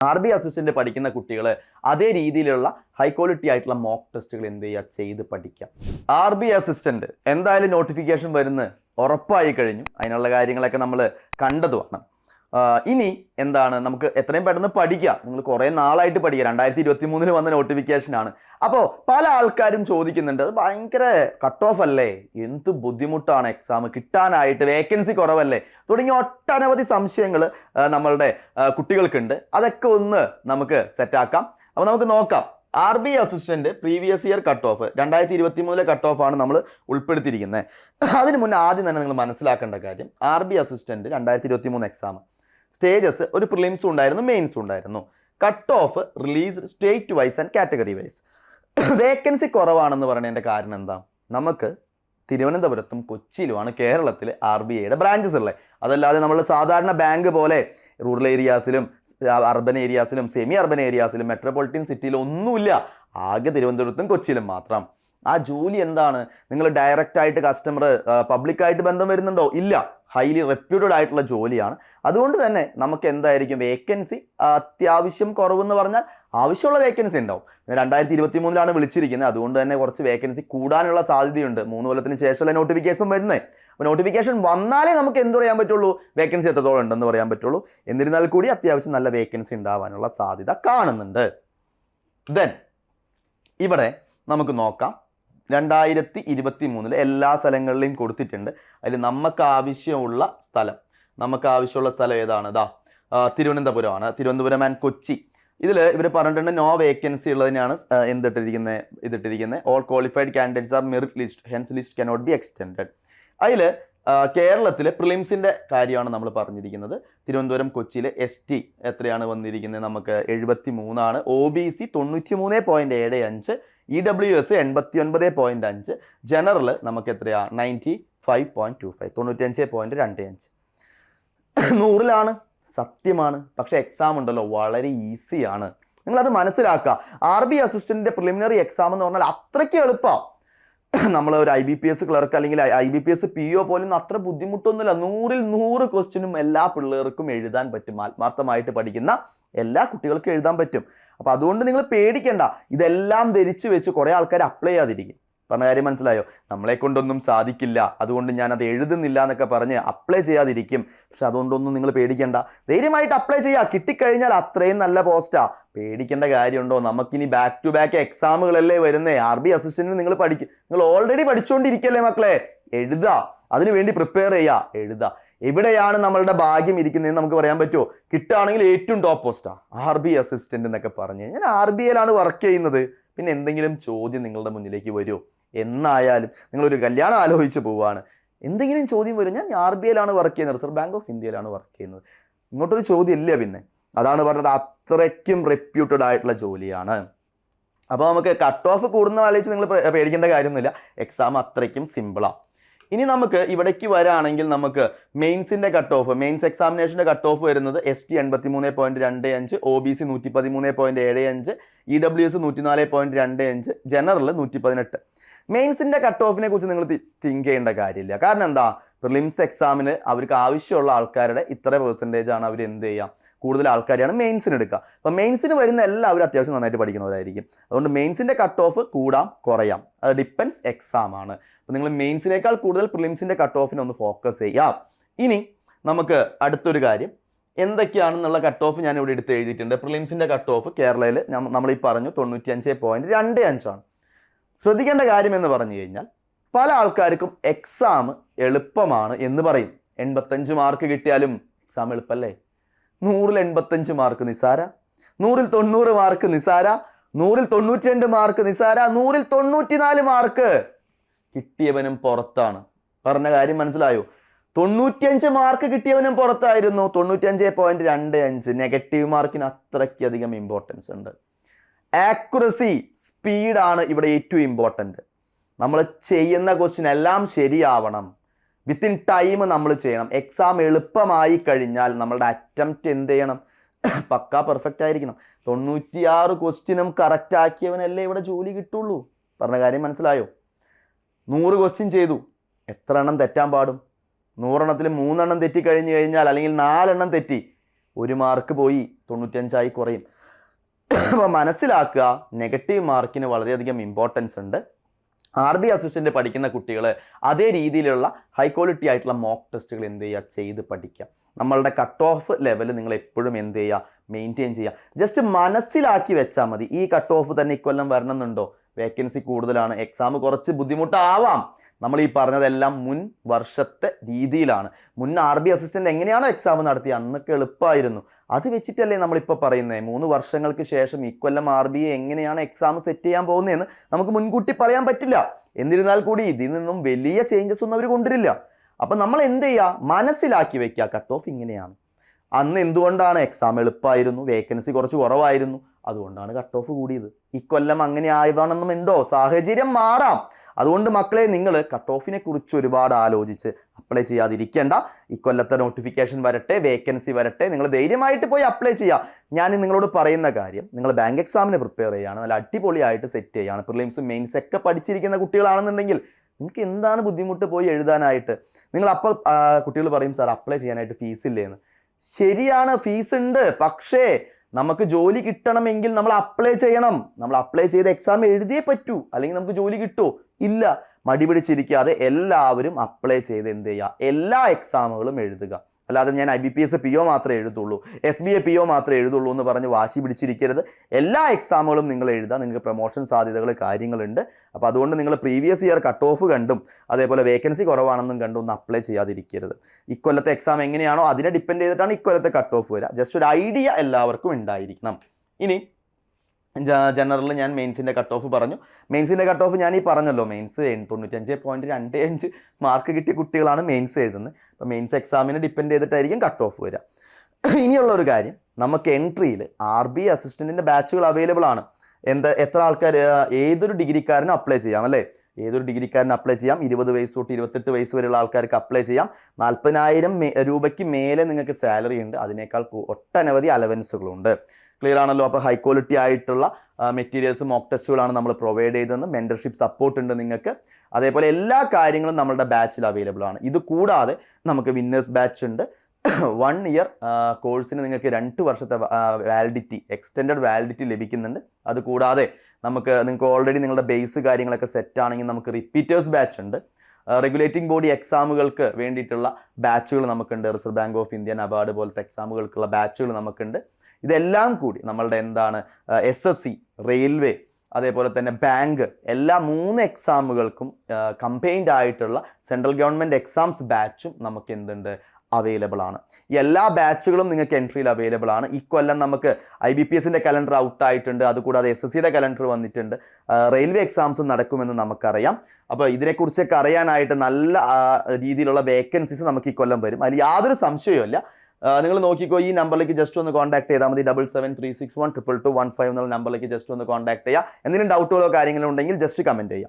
RB assistant പഠിക്കുന്ന കുട്ടികൾ അതേ രീതിയിലുള്ള ഹൈ ക്വാളിറ്റി ആയിട്ടുള്ള മോക്ക് ടെസ്റ്റുകൾ എന്ത് ചെയ്യുക, ചെയ്ത് പഠിക്കുക. RB അസിസ്റ്റന്റ് എന്തായാലും നോട്ടിഫിക്കേഷൻ വരുന്ന ഉറപ്പായി കഴിഞ്ഞു. അതിനുള്ള കാര്യങ്ങളൊക്കെ നമ്മൾ കണ്ടതുമാണ്. ഇനി എന്താണ്, നമുക്ക് എത്രയും പെട്ടെന്ന് പഠിക്കുക. നിങ്ങൾ കുറേ നാളായിട്ട് പഠിക്കുക. 2023 വന്ന നോട്ടിഫിക്കേഷനാണ്. അപ്പോൾ പല ആൾക്കാരും ചോദിക്കുന്നുണ്ട്, അത് ഭയങ്കര കട്ട് ഓഫ് അല്ലേ, എന്ത് ബുദ്ധിമുട്ടാണ് എക്സാം കിട്ടാനായിട്ട്, വേക്കൻസി കുറവല്ലേ, തുടങ്ങിയ ഒട്ടനവധി സംശയങ്ങൾ നമ്മളുടെ കുട്ടികൾക്കുണ്ട്. അതൊക്കെ ഒന്ന് നമുക്ക് സെറ്റാക്കാം. അപ്പോൾ നമുക്ക് നോക്കാം. RB assistant previous year cut off 2023 cut off ആണ് നമ്മൾ ഉൾപ്പെടുത്തിയിരിക്കുന്നത്. അതിന് മുന്നേ ആദ്യം തന്നെ നിങ്ങൾ മനസ്സിലാക്കേണ്ട കാര്യം, RB അസിസ്റ്റന്റ് 2023 എക്സാം സ്റ്റേജസ് ഒരു പ്രിലിംസും ഉണ്ടായിരുന്നു, മെയിൻസും ഉണ്ടായിരുന്നു. Cut off release state wise and category wise. Vacancy കുറവാണെന്ന് പറയുന്നതിൻ്റെ കാരണം എന്താ, നമുക്ക് തിരുവനന്തപുരത്തും കൊച്ചിയിലുമാണ് കേരളത്തിൽ RBIയുടെ ബ്രാഞ്ചസ് ഉള്ളത്. അതല്ലാതെ നമ്മൾ സാധാരണ ബാങ്ക് പോലെ റൂറൽ ഏരിയാസിലും അർബൻ ഏരിയാസിലും സെമി അർബൻ ഏരിയാസിലും മെട്രോപൊളിറ്റൻ സിറ്റിയിലും ഒന്നുമില്ല. ആകെ തിരുവനന്തപുരത്തും കൊച്ചിയിലും മാത്രം. ആ ജോലി എന്താണ്, നിങ്ങൾ ഡയറക്റ്റായിട്ട് കസ്റ്റമർ പബ്ലിക്കായിട്ട് ബന്ധം വരുന്നുണ്ടോ? ഇല്ല. ഹൈലി റെപ്യൂട്ടഡ് ആയിട്ടുള്ള ജോലിയാണ്. അതുകൊണ്ട് തന്നെ നമുക്ക് എന്തായിരിക്കും വേക്കൻസി അത്യാവശ്യം കുറവെന്ന് പറഞ്ഞാൽ ആവശ്യമുള്ള വേക്കൻസി ഉണ്ടാവും. 2023 വിളിച്ചിരിക്കുന്നത്. അതുകൊണ്ട് തന്നെ കുറച്ച് വേക്കൻസി കൂടാനുള്ള സാധ്യതയുണ്ട്. 3 കൊല്ലത്തിന് ശേഷമുള്ള നോട്ടിഫിക്കേഷൻ വരുന്നത്. അപ്പോൾ നോട്ടിഫിക്കേഷൻ വന്നാലേ നമുക്ക് എന്ത് പറയാൻ പറ്റുള്ളൂ, വേക്കൻസി എത്രത്തോളം ഉണ്ടെന്ന് പറയാൻ പറ്റുള്ളൂ. എന്നിരുന്നാൽ കൂടി അത്യാവശ്യം നല്ല വേക്കൻസി ഉണ്ടാവാനുള്ള സാധ്യത കാണുന്നുണ്ട്. ദെൻ ഇവിടെ നമുക്ക് നോക്കാം. 2023 എല്ലാ സ്ഥലങ്ങളിലെയും കൊടുത്തിട്ടുണ്ട്. അതിൽ നമുക്ക് ആവശ്യമുള്ള സ്ഥലം ഏതാണ്? തിരുവനന്തപുരമാണ്. തിരുവനന്തപുരം ആൻഡ് കൊച്ചി. ഇതിൽ ഇവർ പറഞ്ഞിട്ടുണ്ട് നോ വേക്കൻസി ഉള്ളതിനാണ് ഇതിട്ടിരിക്കുന്നത്. All qualified candidates are merit list, hence list cannot be extended. അതിൽ കേരളത്തിലെ പ്രിലിംസിൻ്റെ കാര്യമാണ് നമ്മൾ പറഞ്ഞിരിക്കുന്നത്. തിരുവനന്തപുരം കൊച്ചിയിൽ ST എത്രയാണ് വന്നിരിക്കുന്നത്, നമുക്ക് 73 ആണ്. OBC 93.75, EWS 89.5, ജനറൽ നമുക്ക് എത്രയാണ് 95.25, 95.25. 100ലാണ്. സത്യമാണ്. പക്ഷേ എക്സാം ഉണ്ടല്ലോ വളരെ ഈസിയാണ്. നിങ്ങളത് മനസ്സിലാക്കുക. RB അസിസ്റ്റന്റിന്റെ പ്രിലിമിനറി എക്സാം എന്ന് പറഞ്ഞാൽ അത്രയ്ക്ക് എളുപ്പമാണ്. നമ്മൾ ഒരു IBPS ക്ലർക്ക് അല്ലെങ്കിൽ IBPS PO പോലും അത്ര ബുദ്ധിമുട്ടൊന്നുമില്ല. 100ൽ 100 ക്വസ്റ്റ്യനും എല്ലാ പിള്ളേർക്കും എഴുതാൻ പറ്റും. ആത്മാർത്ഥമായിട്ട് പഠിക്കുന്ന എല്ലാ കുട്ടികൾക്കും എഴുതാൻ പറ്റും. അപ്പോൾ അതുകൊണ്ട് നിങ്ങൾ പേടിക്കേണ്ട. ഇതെല്ലാം ധരിച്ചു വെച്ച് കുറേ ആൾക്കാർ അപ്ലൈ ചെയ്യാതിരിക്കും. പറഞ്ഞ കാര്യം മനസ്സിലായോ? നമ്മളെ കൊണ്ടൊന്നും സാധിക്കില്ല, അതുകൊണ്ട് ഞാനത് എഴുതുന്നില്ല എന്നൊക്കെ പറഞ്ഞ് അപ്ലൈ ചെയ്യാതിരിക്കും. പക്ഷെ അതുകൊണ്ടൊന്നും നിങ്ങൾ പേടിക്കേണ്ട. ധൈര്യമായിട്ട് അപ്ലൈ ചെയ്യുക. കിട്ടിക്കഴിഞ്ഞാൽ അത്രയും നല്ല പോസ്റ്റാ. പേടിക്കേണ്ട കാര്യമുണ്ടോ? നമുക്കിനി ബാക്ക് ടു ബാക്ക് എക്സാമുകളല്ലേ വരുന്നേ. RB അസിസ്റ്റന്റിന് നിങ്ങൾ നിങ്ങൾ ഓൾറെഡി പഠിച്ചുകൊണ്ടിരിക്കല്ലേ മക്കളെ. എഴുതുക, അതിനുവേണ്ടി പ്രിപ്പയർ ചെയ്യുക, എഴുതുക. എവിടെയാണ് നമ്മളുടെ ഭാഗ്യം ഇരിക്കുന്നതെന്ന് നമുക്ക് പറയാൻ പറ്റുമോ? കിട്ടുകയാണെങ്കിൽ ഏറ്റവും ടോപ്പ് പോസ്റ്റാ RB അസിസ്റ്റന്റ് എന്നൊക്കെ പറഞ്ഞ്. ഞാൻ RBIയിലാണ് വർക്ക് ചെയ്യുന്നത്. പിന്നെ എന്തെങ്കിലും ചോദ്യം നിങ്ങളുടെ മുന്നിലേക്ക് വരുമോ? എന്നായാലും നിങ്ങളൊരു കല്യാണം ആലോചിച്ച് പോവുകയാണ്, എന്തെങ്കിലും ചോദ്യം വരും. ഞാൻ RBIയിലാണ് വർക്ക് ചെയ്യുന്നത്, റിസർവ് ബാങ്ക് ഓഫ് ഇന്ത്യയിലാണ് വർക്ക് ചെയ്യുന്നത്. ഇങ്ങോട്ടൊരു ചോദ്യം ഇല്ല. പിന്നെ അതാണ് പറഞ്ഞത്, അത്രയ്ക്കും റെപ്യൂട്ടഡ് ആയിട്ടുള്ള ജോലിയാണ്. അപ്പോൾ നമുക്ക് കട്ട് ഓഫ് കൂടുന്ന ആലോചിച്ച് നിങ്ങൾ പേടിക്കേണ്ട കാര്യമൊന്നുമില്ല. എക്സാം അത്രയ്ക്കും സിമ്പിളാണ്. ഇനി നമുക്ക് ഇവിടേക്ക് വരാണെങ്കിൽ നമുക്ക് മെയിൻസിൻ്റെ കട്ട് ഓഫ്, മെയിൻസ് എക്സാമിനേഷൻ്റെ കട്ട് ഓഫ് വരുന്നത് ST 83.25, OBC 113.75, EWS 104.25, ജനറൽ 118. മെയിൻസിൻ്റെ കട്ട് ഓഫിനെ കുറിച്ച് നിങ്ങൾ തിങ്ക് ചെയ്യേണ്ട കാര്യമില്ല. കാരണം എന്താ, പ്രിലിംസ് എക്സാമിന് അവർക്ക് ആവശ്യമുള്ള ആൾക്കാരുടെ ഇത്ര പെർസെൻറ്റേജ് ആണ് അവർ എന്ത് ചെയ്യുക, കൂടുതൽ ആൾക്കാരെയാണ് മെയിൻസിന് എടുക്കുക. അപ്പോൾ മെയിൻസിന് വരുന്ന എല്ലാവരും അത്യാവശ്യം നന്നായിട്ട് പഠിക്കുന്നവരായിരിക്കും. അതുകൊണ്ട് മെയിൻസിൻ്റെ കട്ട് ഓഫ് കൂടാം കുറയാം, അത് ഡിപ്പെൻസ് എക്സാം ആണ്. അപ്പോൾ നിങ്ങൾ മെയിൻസിനേക്കാൾ കൂടുതൽ പ്രിലിംസിൻ്റെ കട്ട് ഓഫിനെ ഒന്ന് ഫോക്കസ് ചെയ്യാം. ഇനി നമുക്ക് അടുത്തൊരു കാര്യം, എന്തൊക്കെയാണെന്നുള്ള കട്ട് ഓഫ് ഞാൻ ഇവിടെ എടുത്ത് എഴുതിയിട്ടുണ്ട്. പ്രിലിംസിൻ്റെ കട്ട് ഓഫ് കേരളയിൽ നമ്മളീ പറഞ്ഞു 95.25 ആണ്. ശ്രദ്ധിക്കേണ്ട കാര്യം എന്ന് പറഞ്ഞു കഴിഞ്ഞാൽ, പല ആൾക്കാർക്കും എക്സാം എളുപ്പമാണ് എന്ന് പറയും. 85 മാർക്ക് കിട്ടിയാലും എക്സാം എളുപ്പമല്ലേ? 100ൽ 85 മാർക്ക് നിസാര, 100ൽ 90 മാർക്ക് നിസാര, 100ൽ 92 മാർക്ക് നിസാര, 100ൽ 94 മാർക്ക് കിട്ടിയവനും പുറത്താണ്. പറഞ്ഞ കാര്യം മനസ്സിലായോ? 95 മാർക്ക് കിട്ടിയവനും പുറത്തായിരുന്നു. 95.25 നെഗറ്റീവ് മാർക്കിന് അത്രയ്ക്കധികം ഇമ്പോർട്ടൻസ് ഉണ്ട്. ആക്യുറസി, സ്പീഡാണ് ഇവിടെ ഏറ്റവും ഇമ്പോർട്ടൻറ്റ്. നമ്മൾ ചെയ്യുന്ന ക്വസ്റ്റ്യൻ എല്ലാം ശരിയാവണം. വിത്തിൻ ടൈം നമ്മൾ ചെയ്യണം. എക്സാം എളുപ്പമായി കഴിഞ്ഞാൽ നമ്മളുടെ അറ്റംപ്റ്റ് എന്ത് ചെയ്യണം, പക്കാ പെർഫെക്റ്റ് ആയിരിക്കണം. 96 ക്വസ്റ്റ്യനും കറക്റ്റ് ആക്കിയവനല്ലേ ഇവിടെ ജോലി കിട്ടുള്ളൂ. പറഞ്ഞ കാര്യം മനസ്സിലായോ? 100 ക്വസ്റ്റ്യൻ ചെയ്തു, എത്ര എണ്ണം തെറ്റാൻ പാടും? 100 എണ്ണത്തിൽ 3 എണ്ണം തെറ്റിക്കഴിഞ്ഞ് കഴിഞ്ഞാൽ, അല്ലെങ്കിൽ 4 എണ്ണം തെറ്റി, 1 മാർക്ക് പോയി 95 കുറയും. അപ്പോൾ മനസ്സിലാക്കുക, നെഗറ്റീവ് മാർക്കിന് വളരെയധികം ഇമ്പോർട്ടൻസ് ഉണ്ട്. RB അസിസ്റ്റൻ്റ് പഠിക്കുന്ന കുട്ടികൾ അതേ രീതിയിലുള്ള ഹൈ ക്വാളിറ്റി ആയിട്ടുള്ള മോക്ക് ടെസ്റ്റുകൾ എന്ത് ചെയ്യുക, ചെയ്ത് പഠിക്കുക. നമ്മളുടെ കട്ട് ഓഫ് ലെവൽ നിങ്ങൾ എപ്പോഴും എന്ത് ചെയ്യുക, മെയിൻറ്റെയിൻ ചെയ്യുക. ജസ്റ്റ് മനസ്സിലാക്കി വെച്ചാൽ മതി, ഈ കട്ട് ഓഫ് തന്നെ ഇക്കൊല്ലം വരണമെന്നുണ്ടോ, വേക്കൻസി കൂടുതലാണ്, എക്സാം കുറച്ച് ബുദ്ധിമുട്ടാവാം. നമ്മൾ ഈ പറഞ്ഞതെല്ലാം മുൻ വർഷത്തെ രീതിയിലാണ്. മുൻ RB അസിസ്റ്റൻ്റ് എങ്ങനെയാണോ എക്സാം നടത്തി അന്നൊക്കെ എളുപ്പമായിരുന്നു. അത് വെച്ചിട്ടല്ലേ നമ്മളിപ്പോൾ പറയുന്നത് 3 വർഷങ്ങൾക്ക് ശേഷം ഇക്കൊല്ലം RBA എങ്ങനെയാണ് എക്സാം സെറ്റ് ചെയ്യാൻ പോകുന്നതെന്ന് നമുക്ക് മുൻകൂട്ടി പറയാൻ പറ്റില്ല. എന്നിരുന്നാൽ കൂടി ഇതിൽ നിന്നും വലിയ ചേഞ്ചസ് ഒന്നും അവർ കൊണ്ടുവരില്ല. അപ്പം നമ്മൾ എന്ത് ചെയ്യുക, മനസ്സിലാക്കി വെക്കുക, കട്ട് ഓഫ് ഇങ്ങനെയാണ്. അന്ന് എന്തുകൊണ്ടാണ് എക്സാം എളുപ്പമായിരുന്നു, വേക്കൻസി കുറച്ച് കുറവായിരുന്നു, അതുകൊണ്ടാണ് കട്ട് ഓഫ് കൂടിയത്. ഇക്കൊല്ലം അങ്ങനെ ആയതാണെന്നുണ്ടോ, സാഹചര്യം മാറാം. അതുകൊണ്ട് മക്കളെ, നിങ്ങൾ കട്ട് ഓഫിനെ കുറിച്ച് ഒരുപാട് ആലോചിച്ച് അപ്ലൈ ചെയ്യാതിരിക്കേണ്ട. ഇക്കൊല്ലത്തെ നോട്ടിഫിക്കേഷൻ വരട്ടെ, വേക്കൻസി വരട്ടെ, നിങ്ങൾ ധൈര്യമായിട്ട് പോയി അപ്ലൈ ചെയ്യുക. ഞാൻ നിങ്ങളോട് പറയുന്ന കാര്യം, നിങ്ങൾ ബാങ്ക് എക്സാമിന് പ്രിപ്പയർ ചെയ്യുകയാണ്, നല്ല അടിപൊളിയായിട്ട് സെറ്റ് ചെയ്യുകയാണ്, പ്രിലിംസും മെയിൻസ് ഒക്കെ പഠിച്ചിരിക്കുന്ന കുട്ടികളാണെന്നുണ്ടെങ്കിൽ നിങ്ങൾക്ക് എന്താണ് ബുദ്ധിമുട്ട് പോയി എഴുതാനായിട്ട്? നിങ്ങൾ അപ്പോൾ കുട്ടികൾ പറയും, സാർ അപ്ലൈ ചെയ്യാനായിട്ട് ഫീസ് ഇല്ലേന്ന്. ശരിയാണ്, ഫീസ് ഉണ്ട്. പക്ഷേ നമുക്ക് ജോലി കിട്ടണമെങ്കിൽ നമ്മൾ അപ്ലൈ ചെയ്യണം. നമ്മൾ അപ്ലൈ ചെയ്ത് എക്സാം എഴുതിയേ പറ്റൂ, അല്ലെങ്കിൽ നമുക്ക് ജോലി കിട്ടുമോ? ഇല്ല. മടി പിടിച്ചിരിക്കാതെ എല്ലാവരും അപ്ലൈ ചെയ്ത് എന്ത് ചെയ്യുക, എല്ലാ എക്സാമുകളും എഴുതുക. അല്ലാതെ ഞാൻ IBPS PO മാത്രമേ എഴുതുള്ളൂ, SBA PO മാത്രമേ എഴുതുള്ളൂ എന്ന് പറഞ്ഞ് വാശി പിടിച്ചിരിക്കരുത്. എല്ലാ എക്സാമുകളും നിങ്ങൾ എഴുതുക. നിങ്ങൾക്ക് പ്രൊമോഷൻ സാധ്യതകൾ കാര്യങ്ങളുണ്ട്. അപ്പോൾ അതുകൊണ്ട് നിങ്ങൾ പ്രീവിയസ് ഇയർ കട്ട് ഓഫ് കണ്ടും അതേപോലെ വേക്കൻസി കുറവാണെന്നും കണ്ടും ഒന്ന് അപ്ലൈ ചെയ്യാതിരിക്കരുത്. ഇക്കൊല്ലത്തെ എക്സാം എങ്ങനെയാണോ അതിനെ ഡിപ്പെൻഡ് ചെയ്തിട്ടാണ് ഇക്കൊല്ലത്തെ കട്ട് ഓഫ് വരിക. ജസ്റ്റ് ഒരു ഐഡിയ എല്ലാവർക്കും ഉണ്ടായിരിക്കണം. ഇനി ജനറലിൽ ഞാൻ മെയിൻസിൻ്റെ കട്ട് ഓഫ് പറഞ്ഞു. മെയിൻസിൻ്റെ കട്ട് ഓഫ് ഞാൻ ഈ പറഞ്ഞല്ലോ, മെയിൻസ് 95.25 മാർക്ക് കിട്ടിയ കുട്ടികളാണ് മെയിൻസ് എഴുതുന്നത്. അപ്പോൾ മെയിൻസ് എക്സാമിനെ ഡിപ്പെൻഡ് ചെയ്തിട്ടായിരിക്കും കട്ട് ഓഫ് വരിക. ഇനിയുള്ള ഒരു കാര്യം, നമുക്ക് എൻട്രിയിൽ RB അസിസ്റ്റൻറ്റിൻ്റെ ബാച്ചുകൾ അവൈലബിൾ ആണ്. എത്ര ആൾക്കാർ, ഏതൊരു ഡിഗ്രിക്കാരനും അപ്ലൈ ചെയ്യാം അല്ലേ? ഏതൊരു ഡിഗ്രിക്കാരന് അപ്ലൈ ചെയ്യാം. 20 വയസ്സ് തൊട്ട് 28 വയസ്സ് വരെയുള്ള ആൾക്കാർക്ക് അപ്ലൈ ചെയ്യാം. 40,000 രൂപയ്ക്ക് മേലെ നിങ്ങൾക്ക് സാലറി ഉണ്ട്. അതിനേക്കാൾ ഒട്ടനവധി അലവൻസുകളുണ്ട്. ക്ലിയർ ആണല്ലോ? അപ്പോൾ ഹൈ ക്വാളിറ്റി ആയിട്ടുള്ള മെറ്റീരിയൽസ്, മോക്ക് ടെസ്റ്റുകളാണ് നമ്മൾ പ്രൊവൈഡ് ചെയ്തതെന്ന്. മെൻറ്റർഷിപ്പ് സപ്പോർട്ട് ഉണ്ട് നിങ്ങൾക്ക്. അതേപോലെ എല്ലാ കാര്യങ്ങളും നമ്മളുടെ ബാച്ചിൽ അവൈലബിൾ ആണ്. ഇത് കൂടാതെ നമുക്ക് വിന്നേഴ്സ് ബാച്ച് ഉണ്ട്. 1 ഇയർ കോഴ്സിന് നിങ്ങൾക്ക് 2 വർഷത്തെ വാലിഡിറ്റി, എക്സ്റ്റെൻഡഡ് വാലിഡിറ്റി ലഭിക്കുന്നുണ്ട്. അതുകൂടാതെ നിങ്ങൾക്ക് ഓൾറെഡി നിങ്ങളുടെ ബേസ് കാര്യങ്ങളൊക്കെ സെറ്റ് ആണെങ്കിൽ നമുക്ക് റിപ്പീറ്റേഴ്സ് ബാച്ച് ഉണ്ട്. റെഗുലേറ്റിംഗ് ബോഡി എക്സാമുകൾക്ക് വേണ്ടിയിട്ടുള്ള ബാച്ചുകൾ നമുക്കുണ്ട്. Reserve bank of India, NABARD പോലത്തെ എക്സാമുകൾക്കുള്ള ബാച്ചുകൾ നമുക്കുണ്ട്. ഇതെല്ലാം കൂടി നമ്മളുടെ SSC, റെയിൽവേ, അതേപോലെ തന്നെ ബാങ്ക്, എല്ലാ 3 എക്സാമുകൾക്കും കമ്പൈൻഡ് ആയിട്ടുള്ള സെൻട്രൽ ഗവൺമെൻറ് എക്സാംസ് ബാച്ചും നമുക്ക് എന്തുണ്ട്, അവൈലബിൾ ആണ്. ഈ എല്ലാ ബാച്ചുകളും നിങ്ങൾക്ക് എൻട്രിയിൽ അവൈലബിൾ ആണ്. ഇക്കൊല്ലം നമുക്ക് IBPSൻ്റെ കലണ്ടർ ഔട്ടായിട്ടുണ്ട്. അതുകൂടാതെ SSCയുടെ കലണ്ടർ വന്നിട്ടുണ്ട്. റെയിൽവേ എക്സാംസും നടക്കുമെന്ന് നമുക്കറിയാം. അപ്പോൾ ഇതിനെക്കുറിച്ചൊക്കെ അറിയാനായിട്ട് നല്ല രീതിയിലുള്ള വേക്കൻസീസ് നമുക്ക് ഇക്കൊല്ലം വരും. അതിൽ യാതൊരു സംശയവുമില്ല. നിങ്ങൾ നോക്കിക്കോ, ഈ നമ്പറിലേക്ക് ജസ്റ്റ് ഒന്ന് കോൺടാക്ട് ചെയ്താൽ മതി. 7736122215 എന്നുള്ള നമ്പറിലേക്ക് ജസ്റ്റ് ഒന്ന് കോൺടാക്ട് ചെയ്യുക. എന്തെങ്കിലും ഡൗട്ടുകളോ കാര്യങ്ങളോ ഉണ്ടെങ്കിൽ ജസ്റ്റ് കമൻറ്റ് ചെയ്യുക.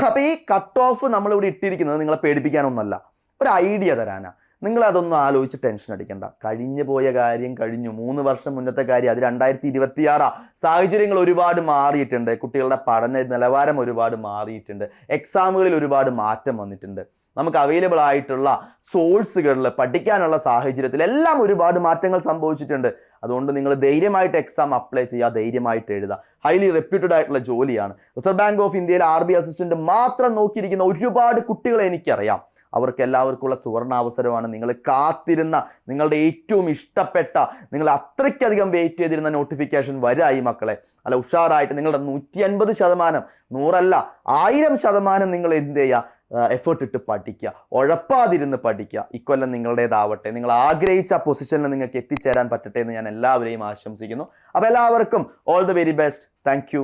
അപ്പോൾ ഈ കട്ട് ഓഫ് നമ്മളിവിടെ ഇട്ടിരിക്കുന്നത് നിങ്ങളെ പേടിപ്പിക്കാനൊന്നുമല്ല, ഒരു ഐഡിയ തരാനാണ്. നിങ്ങളതൊന്നും ആലോചിച്ച് ടെൻഷൻ അടിക്കണ്ട. കഴിഞ്ഞു പോയ കാര്യം കഴിഞ്ഞു. 3 വർഷം മുന്നത്തെ കാര്യം, അത് 2026. സാഹചര്യങ്ങൾ ഒരുപാട് മാറിയിട്ടുണ്ട്. കുട്ടികളുടെ പഠന നിലവാരം ഒരുപാട് മാറിയിട്ടുണ്ട്. എക്സാമുകളിൽ ഒരുപാട് മാറ്റം വന്നിട്ടുണ്ട്. നമുക്ക് അവൈലബിൾ ആയിട്ടുള്ള സോഴ്സുകളിൽ പഠിക്കാനുള്ള സാഹചര്യത്തിൽ എല്ലാം ഒരുപാട് മാറ്റങ്ങൾ സംഭവിച്ചിട്ടുണ്ട്. അതുകൊണ്ട് നിങ്ങൾ ധൈര്യമായിട്ട് എക്സാം അപ്ലൈ ചെയ്യുക, ധൈര്യമായിട്ട് എഴുതുക. ഹൈലി റെപ്യൂട്ടഡ് ആയിട്ടുള്ള ജോലിയാണ്. റിസർവ് ബാങ്ക് ഓഫ് ഇന്ത്യയിൽ RB അസിസ്റ്റന്റ് മാത്രം നോക്കിയിരിക്കുന്ന ഒരുപാട് കുട്ടികളെ എനിക്കറിയാം. അവർക്ക് എല്ലാവർക്കുള്ള സുവർണാവസരമാണ്. നിങ്ങൾ കാത്തിരുന്ന, നിങ്ങളുടെ ഏറ്റവും ഇഷ്ടപ്പെട്ട, നിങ്ങൾ അത്രയ്ക്കധികം വെയിറ്റ് ചെയ്തിരുന്ന നോട്ടിഫിക്കേഷൻ വരായി മക്കളെ. അല്ല, ഉഷാറായിട്ട് നിങ്ങളുടെ 150%, 100 1000% നിങ്ങൾ എന്ത് ചെയ്യുക, എഫേർട്ട് ഇട്ട് പഠിക്കുക, ഉഴപ്പാതിരുന്ന് പഠിക്കുക. ഇക്കൊല്ലം നിങ്ങളുടേതാവട്ടെ. നിങ്ങൾ ആഗ്രഹിച്ച പൊസിഷനിൽ നിങ്ങൾക്ക് എത്തിച്ചേരാൻ പറ്റട്ടെ എന്ന് ഞാൻ എല്ലാവരെയും ആശംസിക്കുന്നു. അപ്പോൾ എല്ലാവർക്കും all the very best. Thank you.